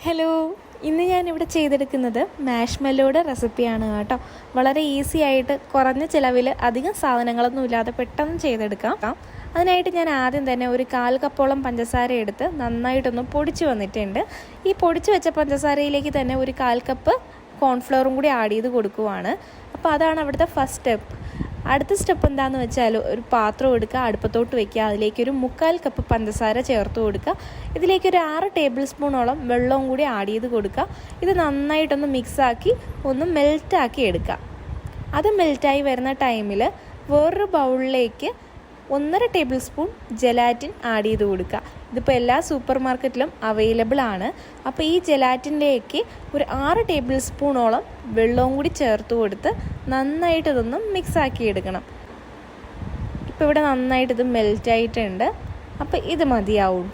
Hello, ഇന്ന് ഞാനിവിടെ ചെയ്തെടുക്കുന്നത് മാഷ്മെല്ലോയുടെ റെസിപ്പിയാണ് കേട്ടോ. വളരെ ഈസി ആയിട്ട് കുറഞ്ഞ ചിലവിൽ അധികം സാധനങ്ങളൊന്നും ഇല്ലാതെ പെട്ടെന്ന് ചെയ്തെടുക്കാം. അതിനായിട്ട് ഞാൻ ആദ്യം തന്നെ ഒരു 1/4 കപ്പോളം പഞ്ചസാര എടുത്ത് നന്നായിട്ടൊന്ന് പൊടിച്ച് വന്നിട്ടുണ്ട്. ഈ പൊടിച്ച് വെച്ച പഞ്ചസാരയിലേക്ക് തന്നെ ഒരു 1/4 കപ്പ് കോൺഫ്ലവറും കൂടി ആഡ് ചെയ്ത് കൊടുക്കുവാണ്. അപ്പോൾ അതാണ് അവിടുത്തെ ഫസ്റ്റ് സ്റ്റെപ്പ്. അടുത്ത സ്റ്റെപ്പ് എന്താണെന്ന് വെച്ചാൽ ഒരു പാത്രം എടുക്കുക, അടുപ്പത്തോട്ട് വയ്ക്കുക, അതിലേക്കൊരു 1/4 കപ്പ് പഞ്ചസാര ചേർത്ത് കൊടുക്കുക. ഇതിലേക്കൊരു 6 ടേബിൾ സ്പൂണോളം വെള്ളവും കൂടി ആഡ് ചെയ്ത് കൊടുക്കുക. ഇത് നന്നായിട്ടൊന്ന് മിക്സാക്കി ഒന്ന് മെൽറ്റാക്കി എടുക്കുക. അത് മെൽറ്റായി വരുന്ന ടൈമിൽ വേറൊരു ബൗളിലേക്ക് 1.5 ടേബിൾ സ്പൂൺ ജെലാറ്റിൻ ആഡ് ചെയ്ത് കൊടുക്കുക. ഇതിപ്പോൾ എല്ലാ സൂപ്പർ മാർക്കറ്റിലും അവൈലബിൾ ആണ്. അപ്പോൾ ഈ ജെലാറ്റിൻ്റെയൊക്കെ ഒരു 6 ടേബിൾ സ്പൂണോളം വെള്ളവും കൂടി ചേർത്ത് കൊടുത്ത് നന്നായിട്ട് ഇതൊന്ന് മിക്സാക്കി എടുക്കണം. ഇപ്പോൾ ഇവിടെ നന്നായിട്ട് ഇത് മെൽറ്റായിട്ടുണ്ട്. അപ്പോൾ ഇത് മതിയാവും.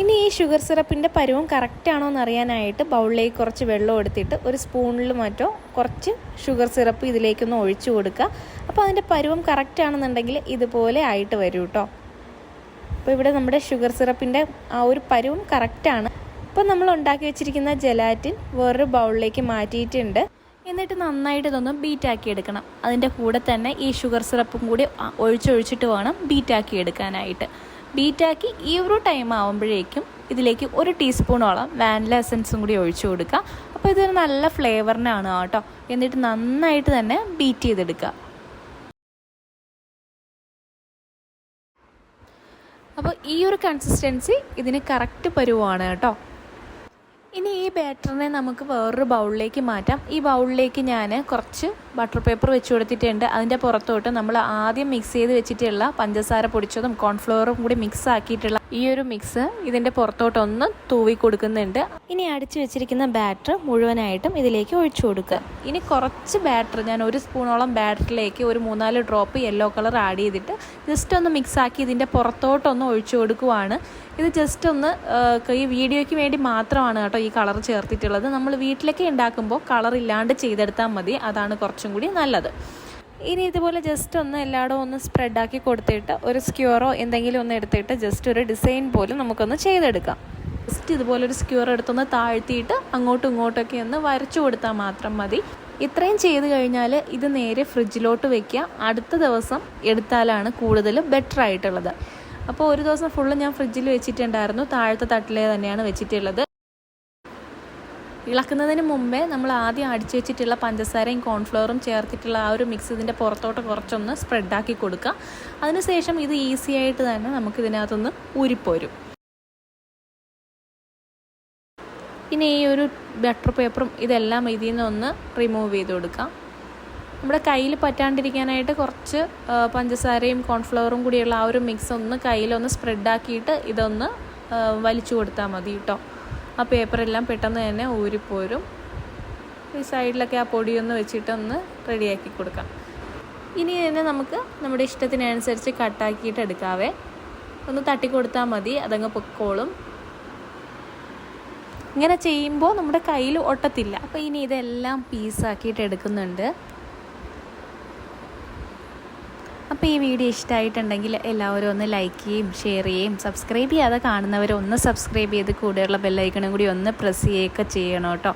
ഇനി ഈ ഷുഗർ സിറപ്പിൻ്റെ പരുവം കറക്റ്റാണോ എന്ന് അറിയാനായിട്ട് ബൗളിലേക്ക് കുറച്ച് വെള്ളം എടുത്തിട്ട് ഒരു സ്പൂണിൽ മറ്റോ കുറച്ച് ഷുഗർ സിറപ്പ് ഇതിലേക്കൊന്ന് ഒഴിച്ചു കൊടുക്കുക. അപ്പോൾ അതിൻ്റെ പരുവം കറക്റ്റാണെന്നുണ്ടെങ്കിൽ ഇതുപോലെ ആയിട്ട് വരും കേട്ടോ. അപ്പോൾ ഇവിടെ നമ്മുടെ ഷുഗർ സിറപ്പിൻ്റെ ആ ഒരു പരുവം കറക്റ്റാണ്. അപ്പോൾ നമ്മൾ ഉണ്ടാക്കി വെച്ചിരിക്കുന്ന ജെലാറ്റിൻ വേറൊരു ബൗളിലേക്ക് മാറ്റിയിട്ടുണ്ട്. എന്നിട്ട് നന്നായിട്ട് ഇതൊന്ന് ബീറ്റാക്കി എടുക്കണം. അതിൻ്റെ കൂടെ തന്നെ ഈ ഷുഗർ സിറപ്പും കൂടി ഒഴിച്ചൊഴിച്ചിട്ട് വേണം ബീറ്റാക്കി എടുക്കാനായിട്ട്. ബീറ്റാക്കി ഈ ഒരു ടൈം ആകുമ്പോഴേക്കും ഇതിലേക്ക് 1 ടീസ്പൂണോളം വാനില എസൻസും കൂടി ഒഴിച്ചു കൊടുക്കുക. അപ്പോൾ ഇതൊരു നല്ല ഫ്ലേവറിനാണ് കേട്ടോ. എന്നിട്ട് നന്നായിട്ട് തന്നെ ബീറ്റ് ചെയ്തെടുക്കുക. അപ്പോൾ ഈ ഒരു കൺസിസ്റ്റൻസി ഇതിന് കറക്റ്റ് പരുവമാണ് കേട്ടോ. ഇനി ഈ ബാറ്ററിനെ നമുക്ക് വേറൊരു ബൗളിലേക്ക് മാറ്റാം. ഈ ബൗളിലേക്ക് ഞാൻ കുറച്ച് ബട്ടർ പേപ്പർ വെച്ച് കൊടുത്തിട്ടുണ്ട്. അതിൻ്റെ പുറത്തോട്ട് നമ്മൾ ആദ്യം മിക്സ് ചെയ്ത് വെച്ചിട്ടുള്ള പഞ്ചസാര പൊടിച്ചതും കോൺഫ്ലവറും കൂടി മിക്സ് ആക്കിയിട്ടുള്ള ഈ ഒരു മിക്സ് ഇതിൻ്റെ പുറത്തോട്ടൊന്ന് തൂവി കൊടുക്കുന്നുണ്ട്. ഇനി അടിച്ചു വെച്ചിരിക്കുന്ന ബാറ്റർ മുഴുവനായിട്ടും ഇതിലേക്ക് ഒഴിച്ചു കൊടുക്കുക. ഇനി കുറച്ച് ബാറ്റർ ഞാൻ 1 സ്പൂണോളം ബാറ്ററിലേക്ക് ഒരു 3-4 ഡ്രോപ്പ് യെല്ലോ കളർ ആഡ് ചെയ്തിട്ട് ജസ്റ്റ് ഒന്ന് മിക്സ് ആക്കി ഇതിൻ്റെ പുറത്തോട്ടൊന്ന് ഒഴിച്ചു കൊടുക്കുവാണ്. ഇത് ജസ്റ്റ് ഒന്ന് ഈ വീഡിയോയ്ക്ക് വേണ്ടി മാത്രമാണ് കേട്ടോ ഈ കളർ ചേർത്തിട്ടുള്ളത്. നമ്മൾ വീട്ടിലൊക്കെ ഉണ്ടാക്കുമ്പോൾ കളർ ഇല്ലാണ്ട് ചെയ്തെടുത്താൽ മതി. അതാണ് കുറച്ചും കൂടി നല്ലത്. ഇനി ഇതുപോലെ ജസ്റ്റ് ഒന്ന് എല്ലായിടും ഒന്ന് സ്പ്രെഡാക്കി കൊടുത്തിട്ട് ഒരു സ്ക്യൂറോ എന്തെങ്കിലും ഒന്ന് എടുത്തിട്ട് ജസ്റ്റ് ഒരു ഡിസൈൻ പോലും നമുക്കൊന്ന് ചെയ്തെടുക്കാം. ജസ്റ്റ് ഇതുപോലെ ഒരു സ്ക്യൂർ എടുത്തൊന്ന് താഴ്ത്തിയിട്ട് അങ്ങോട്ടും ഇങ്ങോട്ടൊക്കെ ഒന്ന് വരച്ചു കൊടുത്താൽ മാത്രം മതി. ഇത്രയും ചെയ്ത് കഴിഞ്ഞാൽ ഇത് നേരെ ഫ്രിഡ്ജിലോട്ട് വയ്ക്കുക. അടുത്ത ദിവസം എടുത്താലാണ് കൂടുതൽ ബെറ്റർ ആയിട്ടുള്ളത്. അപ്പോൾ ഒരു ദിവസം ഫുള്ള് ഞാൻ ഫ്രിഡ്ജിൽ വെച്ചിട്ടുണ്ടായിരുന്നു. താഴത്തെ തട്ടിലേ തന്നെയാണ് വെച്ചിട്ടുള്ളത്. ഇളക്കുന്നതിന് മുമ്പേ നമ്മൾ ആദ്യം അടിച്ചു വെച്ചിട്ടുള്ള പഞ്ചസാരയും കോൺഫ്ലവറും ചേർത്തിട്ടുള്ള ആ ഒരു മിക്സ് ഇതിൻ്റെ പുറത്തോട്ട് കുറച്ചൊന്ന് സ്പ്രെഡാക്കി കൊടുക്കുക. അതിനുശേഷം ഇത് ഈസി ആയിട്ട് തന്നെ നമുക്ക് ഇതിനകത്തൊന്ന് ഊരിപ്പോരും. ഇനി ഈ ഒരു ബട്ടർ പേപ്പറും ഇതെല്ലാം ഇതിൽ നിന്നൊന്ന് റിമൂവ് ചെയ്ത് കൊടുക്കാം. നമ്മുടെ കയ്യിൽ പറ്റാണ്ടിരിക്കാനായിട്ട് കുറച്ച് പഞ്ചസാരയും കോൺഫ്ലവറും കൂടിയുള്ള ആ ഒരു മിക്സ് ഒന്ന് കയ്യിലൊന്ന് സ്പ്രെഡാക്കിയിട്ട് ഇതൊന്ന് വലിച്ചു കൊടുത്താൽ മതി കേട്ടോ. ആ പേപ്പറെല്ലാം പെട്ടെന്ന് തന്നെ ഊരിപ്പോരും. ഈ സൈഡിലൊക്കെ ആ പൊടിയൊന്ന് വെച്ചിട്ടൊന്ന് റെഡിയാക്കി കൊടുക്കാം. ഇനി തന്നെ നമുക്ക് നമ്മുടെ ഇഷ്ടത്തിനനുസരിച്ച് കട്ടാക്കിയിട്ട് എടുക്കാവേ. ഒന്ന് തട്ടിക്കൊടുത്താൽ മതി, അതങ്ങ് പൊക്കോളും. ഇങ്ങനെ ചെയ്യുമ്പോൾ നമ്മുടെ കയ്യിൽ ഒട്ടത്തില്ല. അപ്പോൾ ഇനി ഇതെല്ലാം പീസാക്കിയിട്ട് എടുക്കുന്നുണ്ട്. അപ്പോൾ ഈ വീഡിയോ ഇഷ്ടമായിട്ടുണ്ടെങ്കിൽ എല്ലാവരും ഒന്ന് ലൈക്ക് ചെയ്യും, ഷെയർ ചെയ്യും. സബ്സ്ക്രൈബ് ചെയ്യാതെ കാണുന്നവർ ഒന്ന് സബ്സ്ക്രൈബ് ചെയ്ത് കൂടെയുള്ള ബെല്ലൈക്കണും കൂടി ഒന്ന് പ്രസ് ചെയ്യുകയൊക്കെ ചെയ്യണം കേട്ടോ.